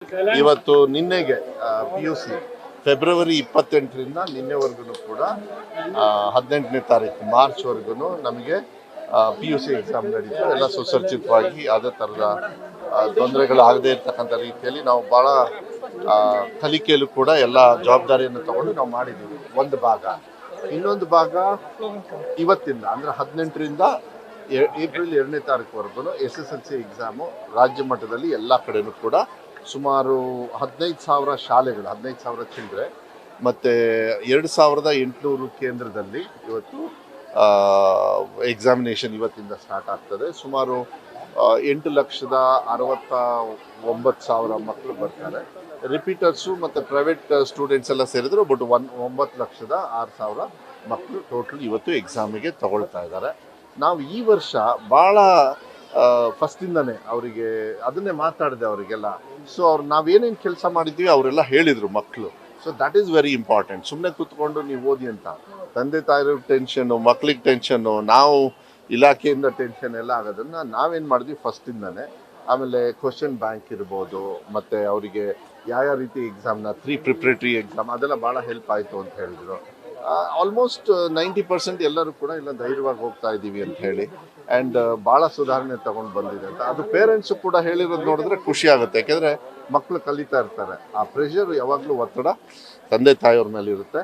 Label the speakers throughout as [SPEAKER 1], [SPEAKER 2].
[SPEAKER 1] ಇವತ್ತು ನಿನ್ನೆಗೆ PUC February 28ರಿಂದ ನಿನ್ನೆವರೆಗೂ ಕೂಡ 18ನೇ ತಾರೀಕು ಮಾರ್ಚ್ವರೆಗೂ ನಮಗೆ PUC ಎಕ್ಸಾಮ್ ನಡೀತು. ಎಲ್ಲ ಸುಸಜ್ಜಿತವಾಗಿ ಯಾವುದೇ ಥರದ ತೊಂದರೆಗಳಾಗದೇ ಇರ್ತಕ್ಕಂಥ ರೀತಿಯಲ್ಲಿ ನಾವು ಭಾಳ ಕಲಿಕೆಯಲ್ಲೂ ಕೂಡ ಎಲ್ಲ ಜವಾಬ್ದಾರಿಯನ್ನು ತಗೊಂಡು ನಾವು ಮಾಡಿದ್ದೀವಿ. ಒಂದು ಭಾಗ. ಇನ್ನೊಂದು ಭಾಗ ಇವತ್ತಿಂದ ಅಂದರೆ 18ರಿಂದ ಏಪ್ರಿಲ್ 2ನೇ ತಾರೀಕುವರೆಗೂ SSLC ಎಕ್ಸಾಮು ರಾಜ್ಯ ಮಟ್ಟದಲ್ಲಿ ಎಲ್ಲ ಕಡೆಯೂ ಕೂಡ ಸುಮಾರು 15,000 ಶಾಲೆಗಳು, 15,000 ಚಿಲ್ಡ್ರೆ ಮತ್ತು 2,800 ಕೇಂದ್ರದಲ್ಲಿ ಇವತ್ತು ಎಕ್ಸಾಮಿನೇಷನ್ ಇವತ್ತಿಂದ ಸ್ಟಾರ್ಟ್ ಆಗ್ತದೆ. ಸುಮಾರು 8,69,000 ಮಕ್ಕಳು ಬರ್ತಾರೆ. ರಿಪೀಟರ್ಸು ಮತ್ತು ಪ್ರೈವೇಟ್ ಸ್ಟೂಡೆಂಟ್ಸ್ ಎಲ್ಲ ಸೇರಿದ್ರು ಬಟ್ 9,06,000 ಮಕ್ಕಳು ಟೋಟಲ್ ಇವತ್ತು ಎಕ್ಸಾಮಿಗೆ ತಗೊಳ್ತಾ ಇದ್ದಾರೆ. ನಾವು ಈ ವರ್ಷ ಭಾಳ ಫಸ್ಟಿಂದನೇ ಅವರಿಗೆ ಅದನ್ನೇ ಮಾತಾಡಿದೆ ಅವರಿಗೆಲ್ಲ. ಸೊ ನಾವೇನೇನು ಕೆಲಸ ಮಾಡಿದ್ವಿ ಅವರೆಲ್ಲ ಹೇಳಿದರು ಮಕ್ಕಳು. So that is very important. ಸುಮ್ಮನೆ ಕೂತ್ಕೊಂಡು ನೀವು ಓದಿ ಅಂತ ತಂದೆ ತಾಯಿರು ಟೆನ್ಷನ್ನು, ಮಕ್ಳಿಗೆ ಟೆನ್ಷನ್ನು, ನಾವು ಇಲಾಖೆಯಿಂದ ಟೆನ್ಷನ್ ಎಲ್ಲ ಆಗೋದನ್ನು ನಾವೇನು ಮಾಡಿದ್ವಿ ಫಸ್ಟಿಂದನೇ. ಆಮೇಲೆ ಕ್ವಶನ್ ಬ್ಯಾಂಕ್ ಇರ್ಬೋದು, ಮತ್ತು ಅವರಿಗೆ ಯಾವ ರೀತಿ ಎಕ್ಸಾಮ್ನ 3 ಪ್ರಿಪ್ರೇಟರಿ ಎಕ್ಸಾಮ್ ಅದೆಲ್ಲ ಭಾಳ ಹೆಲ್ಪ್ ಆಯಿತು ಅಂತ ಹೇಳಿದ್ರು. ಆಲ್ಮೋಸ್ಟ್ 90% ಎಲ್ಲರೂ ಕೂಡ ಇಲ್ಲ ಧೈರ್ಯವಾಗಿ ಹೋಗ್ತಾ ಇದ್ದೀವಿ ಅಂತ ಹೇಳಿ ಆ್ಯಂಡ್ ಭಾಳ ಸುಧಾರಣೆ ತಗೊಂಡು ಬಂದಿದೆ ಅಂತ. ಅದು ಪೇರೆಂಟ್ಸು ಕೂಡ ಹೇಳಿರೋದು ನೋಡಿದ್ರೆ ಖುಷಿ ಆಗುತ್ತೆ. ಯಾಕೆಂದರೆ ಮಕ್ಕಳು ಕಲಿತಾ ಇರ್ತಾರೆ. ಆ ಪ್ರೆಷರ್ ಯಾವಾಗಲೂ ಒತ್ತಡ ತಂದೆ ತಾಯಿಯವ್ರ ಮೇಲೆ ಇರುತ್ತೆ.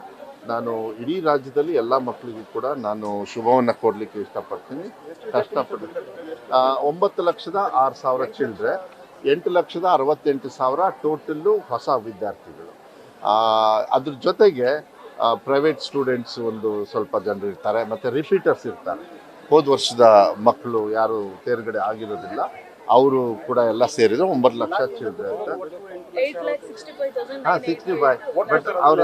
[SPEAKER 1] ನಾನು ಇಡೀ ರಾಜ್ಯದಲ್ಲಿ ಎಲ್ಲ ಮಕ್ಕಳಿಗೂ ಕೂಡ ನಾನು ಶುಭವನ್ನು ಕೊಡಲಿಕ್ಕೆ ಇಷ್ಟಪಡ್ತೀನಿ. ಕಷ್ಟಪಟ್ಟು 9,06,000 ಚಿಲ್ಡ್ರೆ, 8,68,000 ಟೋಟಲ್ಲು ಹೊಸ ವಿದ್ಯಾರ್ಥಿಗಳು. ಅದ್ರ ಜೊತೆಗೆ ಪ್ರೈವೇಟ್ ಸ್ಟೂಡೆಂಟ್ಸ್ ಒಂದು ಸ್ವಲ್ಪ ಜನರು ಇರ್ತಾರೆ, ಮತ್ತು ರಿಪೀಟರ್ಸ್ ಇರ್ತಾರೆ. ಹೋದ ವರ್ಷದ ಮಕ್ಕಳು ಯಾರು ತೇರ್ಗಡೆ ಆಗಿರೋದಿಲ್ಲ ಅವರು ಕೂಡ ಎಲ್ಲ ಸೇರಿದ್ರು 9 ಲಕ್ಷ ಚಿಲ್ಡ್ರೆ ಅಂತ. 65 ಬಟ್ ಅವರು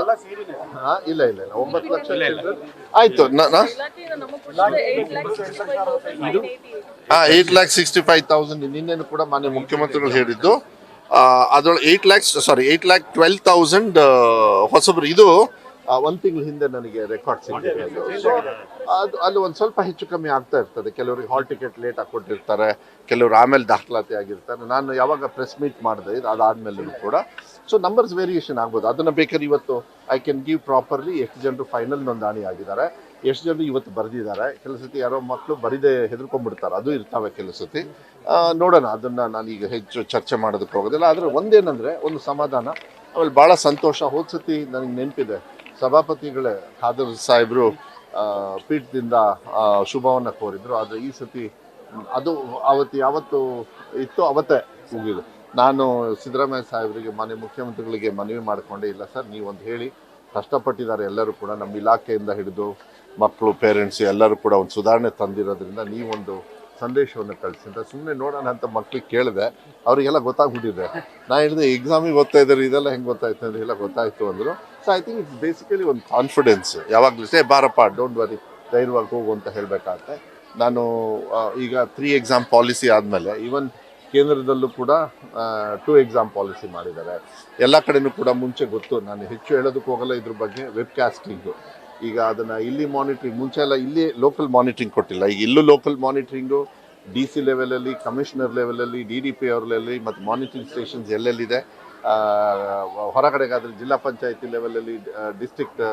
[SPEAKER 1] ಇಲ್ಲ 9 ಲಕ್ಷ ಚಿಲ್ಡ್ರೆ ಆಯಿತು. 8,65,000 ನಿನ್ನೆನೂ ಕೂಡ ಮಾನ್ಯ ಮುಖ್ಯಮಂತ್ರಿಗಳು ಹೇಳಿದ್ದು. ಅದರೊಳಗೆ 8,12,000 ಹೊಸಬರು. ಇದು ಒಂದು ತಿಂಗಳ ಹಿಂದೆ ನನಗೆ ರೆಕಾರ್ಡ್ ಸಿಕ್ಕಿದೆ. ಸೊ ಅದು ಅಲ್ಲಿ ಒಂದು ಸ್ವಲ್ಪ ಹೆಚ್ಚು ಕಮ್ಮಿ ಆಗ್ತಾ ಇರ್ತದೆ. ಕೆಲವರಿಗೆ ಹಾಲ್ ಟಿಕೆಟ್ ಲೇಟ್ ಹಾಕ್ಕೊಟ್ಟಿರ್ತಾರೆ, ಕೆಲವರು ಆಮೇಲೆ ದಾಖಲಾತಿ ಆಗಿರ್ತಾರೆ. ನಾನು ಯಾವಾಗ ಪ್ರೆಸ್ ಮೀಟ್ ಮಾಡಿದೆ ಅದಾದಮೇಲೂ ಕೂಡ ಸೊ ನಂಬರ್ಸ್ ವೇರಿಯೇಷನ್ ಆಗ್ಬೋದು. ಅದನ್ನು ಬೇಕಾದ್ರೆ ಇವತ್ತು ಐ ಕ್ಯಾನ್ ಗಿವ್ ಪ್ರಾಪರ್ಲಿ ಎಷ್ಟು ಜನರು ಫೈನಲ್ ನೋಂದಣಿ ಆಗಿದ್ದಾರೆ, ಎಷ್ಟು ಜನರು ಇವತ್ತು ಬರೆದಿದ್ದಾರೆ. ಕೆಲವು ಸತಿ ಯಾರೋ ಮಕ್ಕಳು ಬರೀದೆ ಹೆದರ್ಕೊಂಡ್ಬಿಡ್ತಾರೆ, ಅದು ಇರ್ತಾವೆ ಕೆಲವು ಸತಿ. ನೋಡೋಣ, ಅದನ್ನು ನಾನೀಗ ಹೆಚ್ಚು ಚರ್ಚೆ ಮಾಡೋದಕ್ಕೆ ಹೋಗೋದಿಲ್ಲ. ಆದರೆ ಒಂದೇನೆಂದರೆ ಒಂದು ಸಮಾಧಾನ, ಆಮೇಲೆ ಭಾಳ ಸಂತೋಷ. ಹೋದ ಸತಿ ನನಗೆ ನೆನಪಿದೆ, ಸಭಾಪತಿಗಳೇ ಖಾದರ್ ಸಾಹೇಬರು ಪೀಠದಿಂದ ಶುಭವನ್ನು ಕೋರಿದ್ರು. ಆದರೆ ಈ ಸತಿ ಅದು ಯಾವತ್ತು ಇತ್ತು ಅವತ್ತೇ ಮುಗಿದು. ನಾನು ಸಿದ್ದರಾಮಯ್ಯ ಸಾಹೇಬರಿಗೆ ಮಾನ್ಯ ಮುಖ್ಯಮಂತ್ರಿಗಳಿಗೆ ಮನವಿ ಮಾಡಿಕೊಂಡೆ, ಇಲ್ಲ ಸರ್ ನೀವೊಂದು ಹೇಳಿ, ಕಷ್ಟಪಟ್ಟಿದ್ದಾರೆ ಎಲ್ಲರೂ ಕೂಡ, ನಮ್ಮ ಇಲಾಖೆಯಿಂದ ಹಿಡಿದು ಮಕ್ಕಳು ಪೇರೆಂಟ್ಸ್ ಎಲ್ಲರೂ ಕೂಡ ಒಂದು ಸುಧಾರಣೆ ತಂದಿರೋದ್ರಿಂದ ನೀವೊಂದು ಸಂದೇಶವನ್ನು ಕಳಿಸಿ ಅಂತ. ಸುಮ್ಮನೆ ನೋಡೋಣ ಅಂತ ಮಕ್ಳಿಗೆ ಕೇಳಿದೆ, ಅವರಿಗೆಲ್ಲ ಗೊತ್ತಾಗ್ಬಿಟ್ಟಿದೆ. ನಾನು ಹೇಳಿದೆ ಎಕ್ಸಾಮಿಗೆ ಓದ್ತಾ ಇದ್ದಾರೆ, ಇದೆಲ್ಲ ಹೆಂಗೆ ಗೊತ್ತಾಯ್ತು ಅಂದರೆ ಎಲ್ಲ ಗೊತ್ತಾಯಿತು ಅಂದರು. So I think it's basically ಒಂದು ಕಾನ್ಫಿಡೆನ್ಸ್. ಯಾವಾಗಲೂ ಬಾರಪ್ಪ ಡೋಂಟ್ ವರಿ, ಧೈರ್ಯವಾಗಿ ಹೋಗು ಅಂತ ಹೇಳಬೇಕಾಗತ್ತೆ. ನಾನು ಈಗ 3 ಎಕ್ಸಾಮ್ ಪಾಲಿಸಿ ಆದಮೇಲೆ ಈವನ್ ಕೇಂದ್ರದಲ್ಲೂ ಕೂಡ 2 ಎಕ್ಸಾಮ್ ಪಾಲಿಸಿ ಮಾಡಿದ್ದಾರೆ. ಎಲ್ಲ ಕಡೆಯೂ ಕೂಡ ಮುಂಚೆ ಗೊತ್ತು, ನಾನು ಹೆಚ್ಚು ಹೇಳೋದಕ್ಕೆ ಹೋಗಲ್ಲ ಇದ್ರ ಬಗ್ಗೆ. ವೆಬ್ಕಾಸ್ಟಿಂಗು ಈಗ ಅದನ್ನು ಇಲ್ಲಿ ಮಾನಿಟ್ರಿಂಗ್, ಮುಂಚೆ ಎಲ್ಲ ಇಲ್ಲಿ ಲೋಕಲ್ ಮಾನಿಟ್ರಿಂಗ್ ಕೊಟ್ಟಿಲ್ಲ, ಈಗ ಇಲ್ಲೂ ಲೋಕಲ್ ಮಾನಿಟ್ರಿಂಗು DC ಲೆವೆಲಲ್ಲಿ, ಕಮಿಷನರ್ ಲೆವೆಲಲ್ಲಿ, DDP ಅವರಲ್ಲಿ, ಮತ್ತು ಮಾನಿಟ್ರಿಂಗ್ ಸ್ಟೇಷನ್ಸ್ ಎಲ್ಲೆಲ್ಲಿದೆ, ಹೊರಗಡೆಗಾದರೆ ಜಿಲ್ಲಾ ಪಂಚಾಯತಿ ಲೆವೆಲಲ್ಲಿ, ಡಿಸ್ಟ್ರಿಕ್ಟ್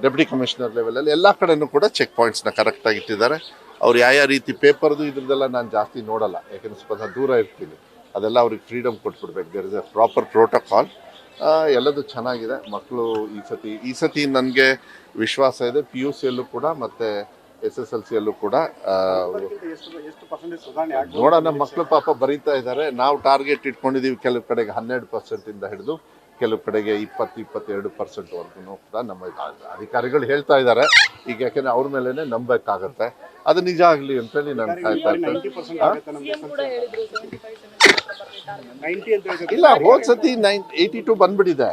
[SPEAKER 1] ಡೆಪ್ಯೂಟಿ ಕಮಿಷನರ್ ಲೆವೆಲಲ್ಲಿ ಎಲ್ಲ ಕಡೆಯೂ ಕೂಡ ಚೆಕ್ ಪಾಯಿಂಟ್ಸ್ನ ಕರೆಕ್ಟಾಗಿ ಇಟ್ಟಿದ್ದಾರೆ. ಅವ್ರು ಯಾವ ರೀತಿ ಪೇಪರ್ದು ಇದ್ರದ್ದೆಲ್ಲ ನಾನು ಜಾಸ್ತಿ ನೋಡಲ್ಲ, ಯಾಕೆಂದರೆ ಸ್ವಲ್ಪ ದೂರ ಇರ್ತೀನಿ. ಅದೆಲ್ಲ ಅವ್ರಿಗೆ ಫ್ರೀಡಮ್ ಕೊಟ್ಬಿಡ್ಬೇಕು. There is a proper protocol. ಎಲ್ಲದೂ ಚೆನ್ನಾಗಿದೆ. ಮಕ್ಕಳು ಈ ಸತಿ ನನಗೆ ವಿಶ್ವಾಸ ಇದೆ PUCಯಲ್ಲೂ ಕೂಡ ಮತ್ತು SSLCಯಲ್ಲೂ ಕೂಡ ನೋಡೋಣ. ಮಕ್ಕಳು ಪಾಪ ಬರೀತಾ ಇದ್ದಾರೆ. ನಾವು ಟಾರ್ಗೆಟ್ ಇಟ್ಕೊಂಡಿದ್ದೀವಿ ಕೆಲವು ಕಡೆಗೆ 12% ಹಿಡಿದು ಕೆಲವು ಕಡೆಗೆ 20-22%ವರೆಗೂ ಕೂಡ ನಮ್ಮ ಅಧಿಕಾರಿಗಳು ಹೇಳ್ತಾ ಇದ್ದಾರೆ. ಈಗ ಯಾಕೆಂದರೆ ಅವ್ರ ಮೇಲೇ ನಂಬಬೇಕಾಗತ್ತೆ, ಅದು ನಿಜ ಆಗಲಿ ಅಂತೇಳಿ ನಾನು ಕಾಯ್ತಾ ಇರ್ತೇನೆ. ಇಲ್ಲ, ಹೋದ ಸತಿ 82 ಬಂದ್ಬಿಟ್ಟಿದೆ.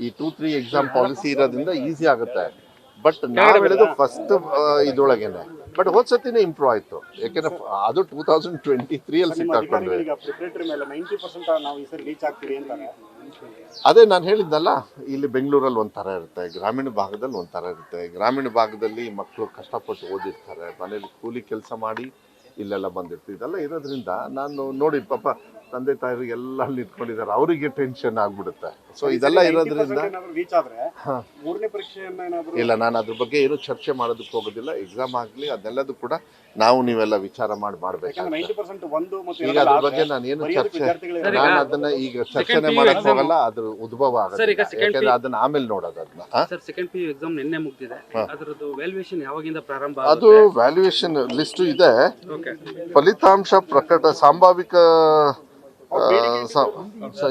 [SPEAKER 1] ಈ 2-3 ಎಕ್ಸಾಮ್ ಪಾಲಿಸಿ ಇರೋದ್ರಿಂದ ಈಸಿ ಆಗುತ್ತೆ. ಬಟ್ ನಾವು ಹೇಳಿದ್ದು ಫಸ್ಟ್ ಇದರೊಳಗೇನೆ. ಬಟ್ ಹೋದ ಸತಿನೇ ಇಂಪ್ರೂವ್ ಆಯಿತು, ಯಾಕೆಂದರೆ ಅದು 2023 ಸಿಕ್ಕಾಕೊಂಡ್ವಿ. ಅದೇ ನಾನು ಹೇಳಿದ್ನಲ್ಲ, ಇಲ್ಲಿ ಬೆಂಗಳೂರಲ್ಲಿ ಒಂಥರ ಇರುತ್ತೆ, ಗ್ರಾಮೀಣ ಭಾಗದಲ್ಲಿ ಒಂಥರ ಇರುತ್ತೆ. ಗ್ರಾಮೀಣ ಭಾಗದಲ್ಲಿ ಮಕ್ಕಳು ಕಷ್ಟಪಟ್ಟು ಓದಿರ್ತಾರೆ, ಮನೇಲಿ ಕೂಲಿ ಕೆಲಸ ಮಾಡಿ ಇಲ್ಲೆಲ್ಲ ಬಂದಿರ್ತೀವಿ. ಇದೆಲ್ಲ ಇರೋದ್ರಿಂದ ನಾನು ನೋಡಿ ಪಾಪ ತಂದೆ ತಾಯಿರಿಗೆ ಎಲ್ಲ ಅಲ್ಲಿ ನಿಂತ್ಕೊಂಡಿದ್ದಾರೆ, ಅವರಿಗೆ ಟೆನ್ಷನ್ ಆಗ್ಬಿಡುತ್ತೆ. ಸೊ ಇದೆಲ್ಲ ಇರೋದ್ರಿಂದ ಇಲ್ಲ, ನಾನು ಅದ್ರ ಬಗ್ಗೆ ಏನು ಚರ್ಚೆ ಮಾಡೋದಕ್ಕೆ ಹೋಗೋದಿಲ್ಲ. ಎಕ್ಸಾಮ್ ಆಗಲಿ ಅದೆಲ್ಲದೂ ಕೂಡ ನಾವು ನೀವೆಲ್ಲ ವಿಚಾರ ಮಾಡಬೇಕಾಗುತ್ತೆ. ಈಗ ಅದ್ರ ಬಗ್ಗೆ ನಾನು ಏನು ಚರ್ಚೆ, ನಾನು ಅದನ್ನ ಈಗ ಚರ್ಚೆನೆ ಮಾಡಕ್ ಹೋಗಲ್ಲ, ಅದ್ರ ಉದ್ಭವ ಆಗುತ್ತೆ. ಯಾಕಂದ್ರೆ ಅದನ್ನ ಆಮೇಲೆ ನೋಡೋದು. ಅದನ್ನ
[SPEAKER 2] ಸೆಕೆಂಡ್ ಪಿ ಎಕ್ಸಾಮ್ ನಿನ್ನೆ ಮುಗಿದಿದೆ, ಅದರದ್ದು ವ್ಯಾಲ್ಯೂಯೇಷನ್ ಯಾವಾಗಿಂದ ಪ್ರಾರಂಭ?
[SPEAKER 1] ಅದು ವ್ಯಾಲ್ಯೂಯೇಷನ್ ಲಿಸ್ಟ್ ಇದೆ. ಫಲಿತಾಂಶ ಪ್ರಕಟ ಸಂಭಾವಿಕ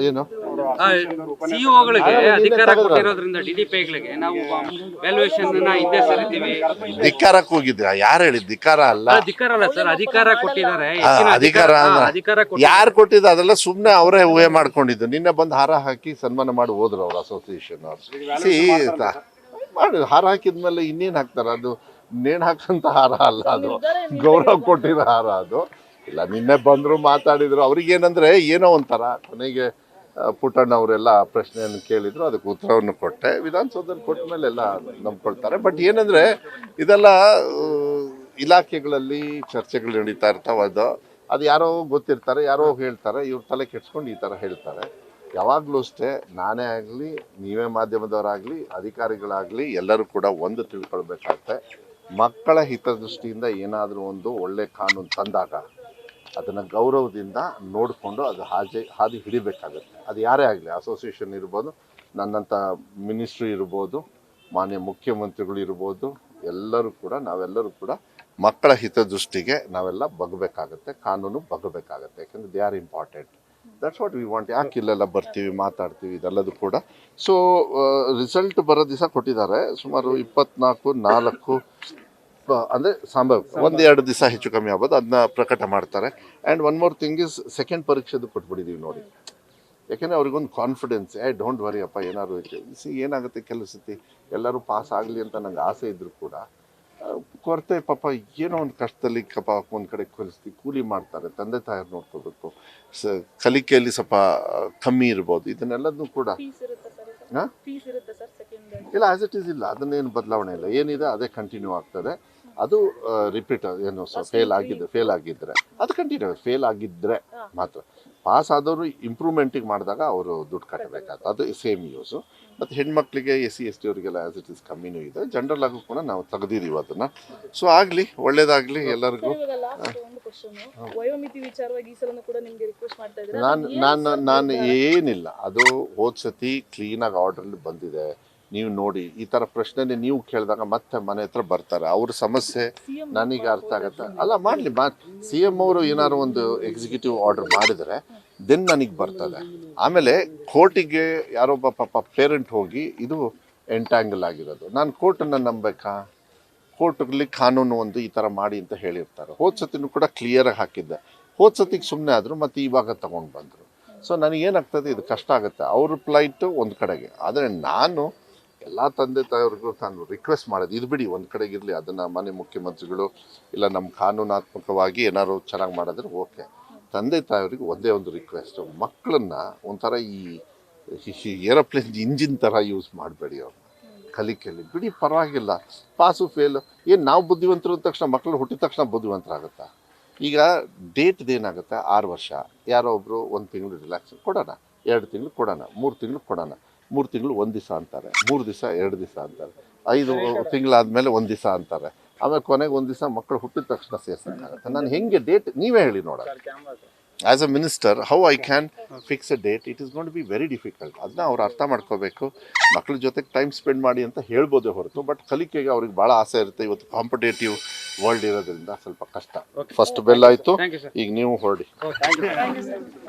[SPEAKER 1] ಏನು
[SPEAKER 2] ಸಿಇಒಗಳಿಗೆ ಅಧಿಕಾರ ಕೊಟ್ಟಿರೋದ್ರಿಂದ ಡಿಡಿಪಿಗಳಿಗೆ ನಾವು ವ್ಯಾಲ್ಯೂಯೇಷನ್ ಹಿಂದೆ ಸರಿತೀವಿ.
[SPEAKER 1] ಧಿಕ್ಕಾರಕ್ಕೆ ಹೋಗಿದ್ದೆ? ಯಾರು ಹೇಳಿದ್ ಧಿಕ್ಕಾರ ಅಲ್ಲ?
[SPEAKER 2] ಅಧಿಕಾರ ಅಲ್ಲ ಸರ್, ಅಧಿಕಾರ ಕೊಟ್ಟಿದ್ದಾರೆ.
[SPEAKER 1] ಅಧಿಕಾರ ಯಾರು ಕೊಟ್ಟಿದ್ದು? ಅದೆಲ್ಲ ಸುಮ್ನೆ ಅವರೇ ಊಹೆ ಮಾಡ್ಕೊಂಡಿದ್ದು. ನಿನ್ನೆ ಬಂದು ಹಾರ ಹಾಕಿ ಸನ್ಮಾನ ಮಾಡಿ ಹೋದ್ರು ಅವ್ರ ಅಸೋಸಿಯೇಷನ್ ಅವ್ರು. ಮಾಡಿ ಹಾರ ಹಾಕಿದ್ಮೇಲೆ ಇನ್ನೇನ್ ಹಾಕ್ತಾರ? ಅದು ನೇಣು ಹಾಕಂತ ಹಾರ ಅಲ್ಲ, ಅದು ಗೌರವ ಕೊಟ್ಟಿರೋ ಹಾರ ಅದು. ಇಲ್ಲ, ನಿನ್ನೆ ಬಂದ್ರು ಮಾತಾಡಿದ್ರು. ಅವ್ರಿಗೇನಂದ್ರೆ ಏನೋ ಒಂಥರ. ಕೊನೆಗೆ ಪುಟ್ಟಣ್ಣ ಅವರೆಲ್ಲ ಪ್ರಶ್ನೆಯನ್ನು ಕೇಳಿದ್ರು, ಅದಕ್ಕೆ ಉತ್ತರವನ್ನು ಕೊಟ್ಟೆ. ವಿಧಾನಸೌಧದಲ್ಲಿ ಕೊಟ್ಟ ಮೇಲೆ ಎಲ್ಲ ನಂಬ್ಕೊಳ್ತಾರೆ. ಬಟ್ ಏನಂದ್ರೆ ಇದೆಲ್ಲ ಇಲಾಖೆಗಳಲ್ಲಿ ಚರ್ಚೆಗಳು ನಡೀತಾ ಇರ್ತಾವ. ಅದು ಯಾರೋ ಗೊತ್ತಿರ್ತಾರೆ, ಯಾರೋ ಹೇಳ್ತಾರೆ, ಇವ್ರ ತಲೆ ಕೆಡ್ಸ್ಕೊಂಡು ಈ ಥರ ಹೇಳ್ತಾರೆ. ಯಾವಾಗಲೂ ಅಷ್ಟೇ, ನಾನೇ ಆಗಲಿ, ನೀವೇ ಮಾಧ್ಯಮದವರಾಗಲಿ, ಅಧಿಕಾರಿಗಳಾಗಲಿ, ಎಲ್ಲರೂ ಕೂಡ ಒಂದು ತಿಳ್ಕೊಳ್ಬೇಕಾಗತ್ತೆ. ಮಕ್ಕಳ ಹಿತದೃಷ್ಟಿಯಿಂದ ಏನಾದರೂ ಒಂದು ಒಳ್ಳೆ ಕಾನೂನು ತಂದಾಗ ಅದನ್ನು ಗೌರವದಿಂದ ನೋಡಿಕೊಂಡು ಅದು ಹಾದಿ ಹಿಡಿಬೇಕಾಗುತ್ತೆ. ಅದು ಯಾರೇ ಆಗಲಿ, ಅಸೋಸಿಯೇಷನ್ ಇರ್ಬೋದು, ನನ್ನಂಥ ಮಿನಿಸ್ಟ್ರಿ ಇರ್ಬೋದು, ಮಾನ್ಯ ಮುಖ್ಯಮಂತ್ರಿಗಳು ಇರ್ಬೋದು, ನಾವೆಲ್ಲರೂ ಕೂಡ ಮಕ್ಕಳ ಹಿತದೃಷ್ಟಿಗೆ ನಾವೆಲ್ಲ ಬಗ್ಬೇಕಾಗತ್ತೆ, ಕಾನೂನು ಬಗ್ಬೇಕಾಗತ್ತೆ. ಯಾಕೆಂದರೆ they are important. That's what we want. ಯಾಕೆ ಇಲ್ಲೆಲ್ಲ ಬರ್ತೀವಿ, ಮಾತಾಡ್ತೀವಿ, ಇದೆಲ್ಲದು ಕೂಡ. ಸೊ ರಿಸಲ್ಟ್ ಬರೋ ದಿವಸ ಕೊಟ್ಟಿದ್ದಾರೆ, ಸುಮಾರು 24/4 ಅಂದರೆ ಸಂಭವ 1-2 ದಿವಸ ಹೆಚ್ಚು ಕಮ್ಮಿ ಆಗ್ಬೋದು, ಅದನ್ನ ಪ್ರಕಟ ಮಾಡ್ತಾರೆ. And one more thing is, second ಪರೀಕ್ಷೆದು ಕೊಟ್ಬಿಟ್ಟಿದ್ದೀವಿ ನೋಡಿ. ಯಾಕೆಂದರೆ ಅವ್ರಿಗೊಂದು ಕಾನ್ಫಿಡೆನ್ಸ್, ಡೋಂಟ್ ವರಿ ಅಪ್ಪ, ಏನಾದ್ರು ಏನಾಗುತ್ತೆ ಕೆಲವು ಸತಿ ಎಲ್ಲರೂ ಪಾಸ್ ಆಗಲಿ ಅಂತ ನಂಗೆ ಆಸೆ ಇದ್ದರೂ ಕೂಡ ಕೊರತೆ, ಪಾಪ ಏನೋ ಒಂದು ಕಷ್ಟದಲ್ಲಿ ಒಂದು ಕಡೆ ಕಲಿಸ್ತೀವಿ, ಕೂಲಿ ಮಾಡ್ತಾರೆ, ತಂದೆ ತಾಯಿರು ನೋಡ್ಕೋಬೇಕು, ಕಲಿಕೆಯಲ್ಲಿ ಸ್ವಲ್ಪ ಕಮ್ಮಿ ಇರ್ಬೋದು. ಇದನ್ನೆಲ್ಲದನ್ನು ಕೂಡ ಇಲ್ಲ, ಆಸ್ ಇಟ್ ಈಸ್ ಇಲ್ಲ, ಅದನ್ನೇನು ಬದಲಾವಣೆ ಇಲ್ಲ. ಏನಿದೆ ಅದೇ ಕಂಟಿನ್ಯೂ ಆಗ್ತದೆ. ಅದು ರಿಪೀಟ್ ಏನು ಫೇಲ್ ಆಗಿದ್ರೆ ಅದು ಕಂಟಿನ್ಯೂ. ಫೇಲ್ ಆಗಿದ್ದರೆ ಮಾತ್ರ. ಪಾಸ್ ಆದವರು ಇಂಪ್ರೂವ್ಮೆಂಟಿಗೆ ಮಾಡಿದಾಗ ಅವರು ದುಡ್ಡು ಕಟ್ಟಬೇಕಾಗ್ತದೆ, ಅದು ಸೇಮ್ ಯೂಸು. ಮತ್ತು ಹೆಣ್ಮಕ್ಳಿಗೆ SC ST ಅವರಿಗೆಲ್ಲ ಆಸ್ ಇಟ್ ಈಸ್ ಕಮ್ಮಿನೂ ಇದೆ. ಜನರಲ್ ಆಗು ಕೂಡ ನಾವು ತೆಗೆದಿದ್ದೀವಿ ಅದನ್ನು. ಸೊ ಆಗಲಿ, ಒಳ್ಳೇದಾಗಲಿ ಎಲ್ಲರಿಗೂ. ನಾನು ಏನಿಲ್ಲ, ಅದು ಹೋದ ಸತಿ ಕ್ಲೀನಾಗಿ ಆರ್ಡ್ರಲ್ಲಿ ಬಂದಿದೆ. ನೀವು ನೋಡಿ, ಈ ಥರ ಪ್ರಶ್ನೆ ನೀವು ಕೇಳಿದಾಗ ಮತ್ತೆ ಮನೆ ಹತ್ರ ಬರ್ತಾರೆ. ಅವ್ರ ಸಮಸ್ಯೆ ನನಗೆ ಅರ್ಥ ಆಗುತ್ತೆ. ಅಲ್ಲ, ಮಾಡಲಿ. CM ಅವರು ಏನಾದ್ರು ಒಂದು ಎಕ್ಸಿಕ್ಯೂಟಿವ್ ಆರ್ಡರ್ ಮಾಡಿದರೆ ದೆನ್ ನನಗೆ ಬರ್ತದೆ. ಆಮೇಲೆ ಕೋರ್ಟಿಗೆ ಯಾರೊಬ್ಬ ಪಾಪ ಪೇರೆಂಟ್ ಹೋಗಿ ಇದು ಎಂಟ್ಯಾಂಗಲ್ ಆಗಿರೋದು, ನಾನು ಕೋರ್ಟನ್ನು ನಂಬೇಕಾ? ಕೋರ್ಟ್ಗಳಲ್ಲಿ ಕಾನೂನು ಒಂದು ಈ ಥರ ಮಾಡಿ ಅಂತ ಹೇಳಿರ್ತಾರೆ. ಹೋದ ಸತಿನೂ ಕೂಡ ಕ್ಲಿಯರಾಗಿ ಹಾಕಿದ್ದೆ. ಹೋದ ಸತಿಗೆ ಸುಮ್ಮನೆ ಆದರು, ಮತ್ತು ಇವಾಗ ತಗೊಂಡು ಬಂದರು. ಸೊ ನನಗೇನಾಗ್ತದೆ, ಇದು ಕಷ್ಟ ಆಗುತ್ತೆ. ಅವ್ರ ಫ್ಲೈಟು ಒಂದು ಕಡೆಗೆ. ಆದರೆ ನಾನು ಎಲ್ಲ ತಂದೆ ತಾಯಿಯವ್ರಿಗೂ ನಾನು ರಿಕ್ವೆಸ್ಟ್ ಮಾಡೋದು, ಇದು ಬಿಡಿ ಒಂದು ಕಡೆಗಿರಲಿ, ಅದನ್ನು ಮನೆ ಮುಖ್ಯಮಂತ್ರಿಗಳು ಇಲ್ಲ ನಮ್ಮ ಕಾನೂನಾತ್ಮಕವಾಗಿ ಏನಾದ್ರು ಚೆನ್ನಾಗಿ ಮಾಡಿದ್ರೆ ಓಕೆ. ತಂದೆ ತಾಯಿಯವ್ರಿಗೆ ಒಂದೇ ಒಂದು ರಿಕ್ವೆಸ್ಟು, ಮಕ್ಕಳನ್ನ ಒಂಥರ ಈ ಏರೋಪ್ಲೇನ್ ಇಂಜಿನ್ ಥರ ಯೂಸ್ ಮಾಡಬೇಡಿ. ಅವ್ರು ಕಲಿಕೆಯಲ್ಲಿ ಬಿಡಿ, ಪರವಾಗಿಲ್ಲ, ಪಾಸು ಫೇಲು ಏನು. ನಾವು ಬುದ್ಧಿವಂತರು ಅಂದ ತಕ್ಷಣ ಮಕ್ಕಳು ಹುಟ್ಟಿದ ತಕ್ಷಣ ಬುದ್ಧಿವಂತರಾಗುತ್ತಾ? ಈಗ ಡೇಟ್ದೇನಾಗುತ್ತೆ, 6 ವರ್ಷ, ಯಾರೋ ಒಬ್ಬರು 1 ತಿಂಗಳು ರಿಲ್ಯಾಕ್ಸ್ ಕೊಡೋಣ, 2 ತಿಂಗಳು ಕೊಡೋಣ, 3 ತಿಂಗಳು ಕೊಡೋಣ, 3 ತಿಂಗಳು 1 ದಿವಸ ಅಂತಾರೆ, 3 ದಿವಸ 2 ದಿವಸ ಅಂತಾರೆ, 5 ತಿಂಗಳಾದಮೇಲೆ 1 ದಿವಸ ಅಂತಾರೆ, ಆಮೇಲೆ ಕೊನೆಗೆ 1 ದಿವಸ ಮಕ್ಕಳು ಹುಟ್ಟಿದ ತಕ್ಷಣ ಸೇರ್ಸೋಕ್ಕಾಗುತ್ತೆ. ನಾನು ಹೆಂಗೆ ಡೇಟ್ ನೀವೇ ಹೇಳಿ ನೋಡೋಣ. As a minister how I can fix a date? It is going to be very difficult. ಅದನ್ನ ಅವ್ರು ಅರ್ಥ ಮಾಡ್ಕೋಬೇಕು. ಮಕ್ಕಳ ಜೊತೆಗೆ ಟೈಮ್ ಸ್ಪೆಂಡ್ ಮಾಡಿ ಅಂತ ಹೇಳ್ಬೋದೇ ಹೊರತು, ಬಟ್ ಕಲಿಕೆಗೆ ಅವ್ರಿಗೆ ಭಾಳ ಆಸೆ ಇರುತ್ತೆ. ಇವತ್ತು ಕಾಂಪಿಟೇಟಿವ್ ವರ್ಲ್ಡ್ ಇರೋದ್ರಿಂದ ಸ್ವಲ್ಪ ಕಷ್ಟ. ಫಸ್ಟ್ ಬೆಲ್ ಆಯಿತು, ಈಗ ನೀವು ಹೊರಡಿ.